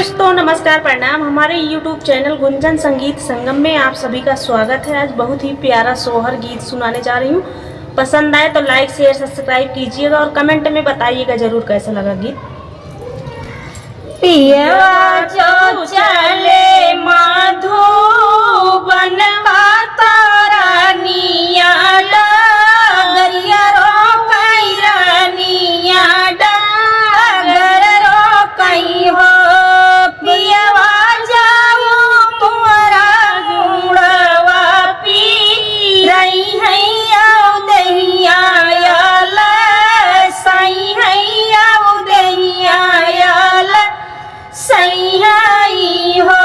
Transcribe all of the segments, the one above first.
दोस्तों नमस्कार प्रणाम। हमारे YouTube चैनल गुंजन संगीत संगम में आप सभी का स्वागत है। आज बहुत ही प्यारा सोहर गीत सुनाने जा रही हूँ। पसंद आए तो लाइक शेयर सब्सक्राइब कीजिएगा और कमेंट में बताइएगा जरूर कैसा लगा गीत। पियवा जो चले माधोबन तारानिया डगरिया रोकई रानिया डगर रोकई हो। पियवा जाऊ तुमरा गुड़वा पी रही हैया उदहिया याल सही हैया उदहिया याल सही हो।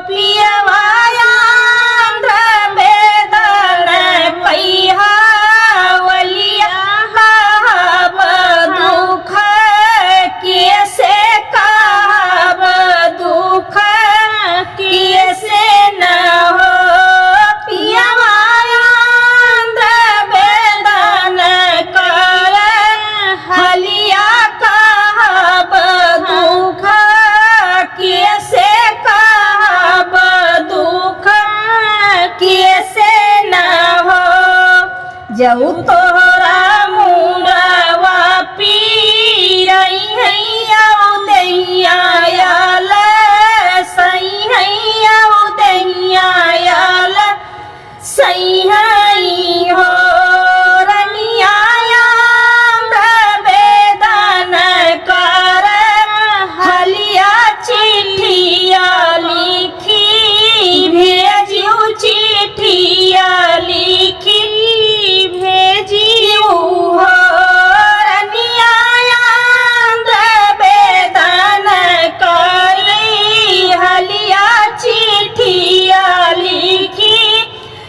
पियवा आंध्र बेदन पैहा वलिया कहब दुख कैसे कहब दुख कैसे न हो। पियवा आंध्र बेदन कर हलिया कहब दुख कैसे कहब दुख कैसे न हो। जऊ तोहरा मुड़वा पी रही हैया उदहिया याल सही हैया उदहिया याल सही हो। रनिया बेदन कर हलिया चिट्ठिया लिखी भेजियो चिट्ठिया लिखी भेजियो हो। रनिया बेदन करी हलिया चिट्ठिया लिखी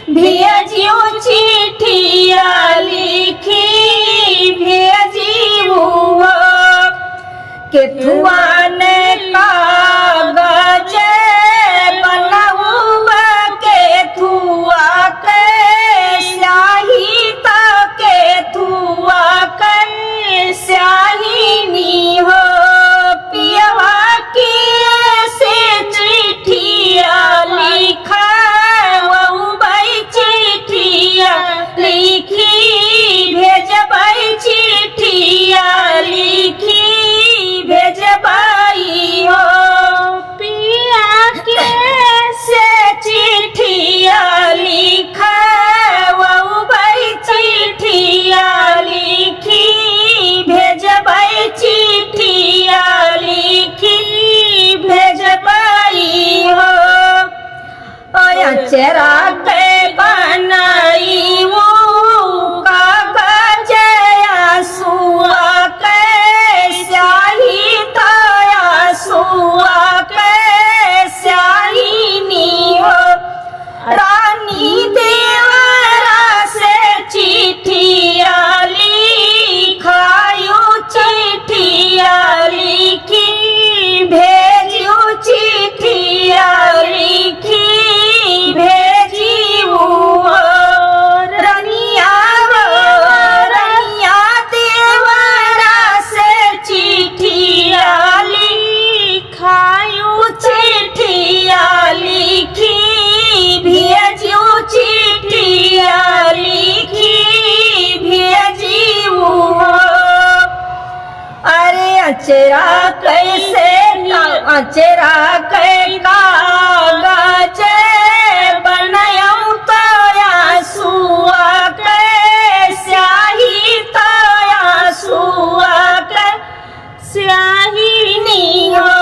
भेजियो चिट्ठिया लिखी भेजियो हो। केथुआ ने कागज बनहुआ केथुआ के स्याही त केथुआ के स्याही हो। पियवा की से चिट्ठिया लिखा वही चिट्ठिया लिखी भेजबई चिट्ठिया लिखी भेजबई हो। पिया के से चिट्ठिया लिखा वही चिट्ठिया लिखी भेजबई चिट्ठिया लिखी भेजबई हो। चेहरा के बनाई वो कागज आंसुआ के स्याही ताया सुआ के स्याही नी हो। रानी देवरा से चिट्ठिया लिखायो चिट्ठिया लिखी भेजियो चिट्ठिया लिखी भेजियो। रनिया देवरा से चिट्ठिया लिखायो चिट्ठिया लिखी भेजियो चिट्ठिया लिखी भेजियो। अरे अचरा कैसे अचरा कै कागज बनाऊं तया सुआ के स्याही तया सुआ के स्याही नी हो।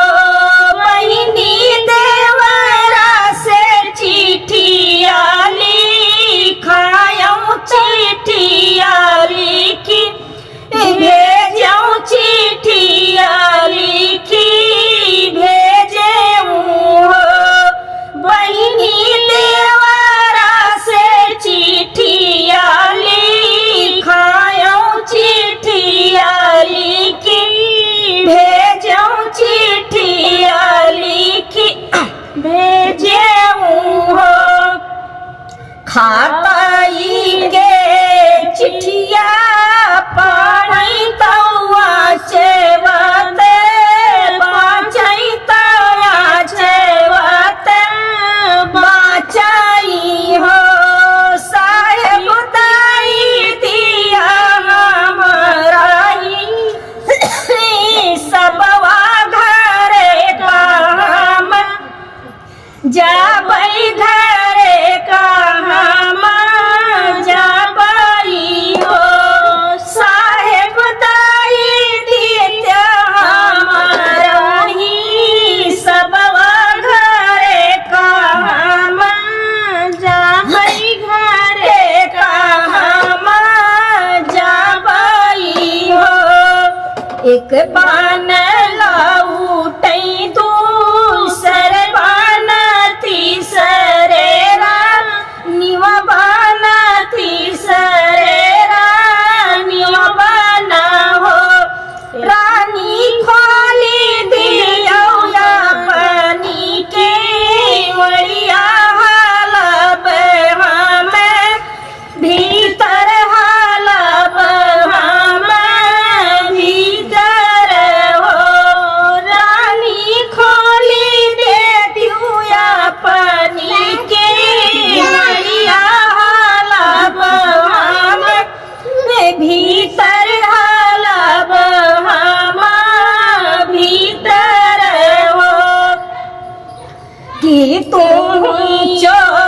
बहिनी देवरा से चिट्ठिया लिखाऊं चिट्ठिया लिखी भेजाऊं चिट्ठिया लिखी भेजे कि तुम चोर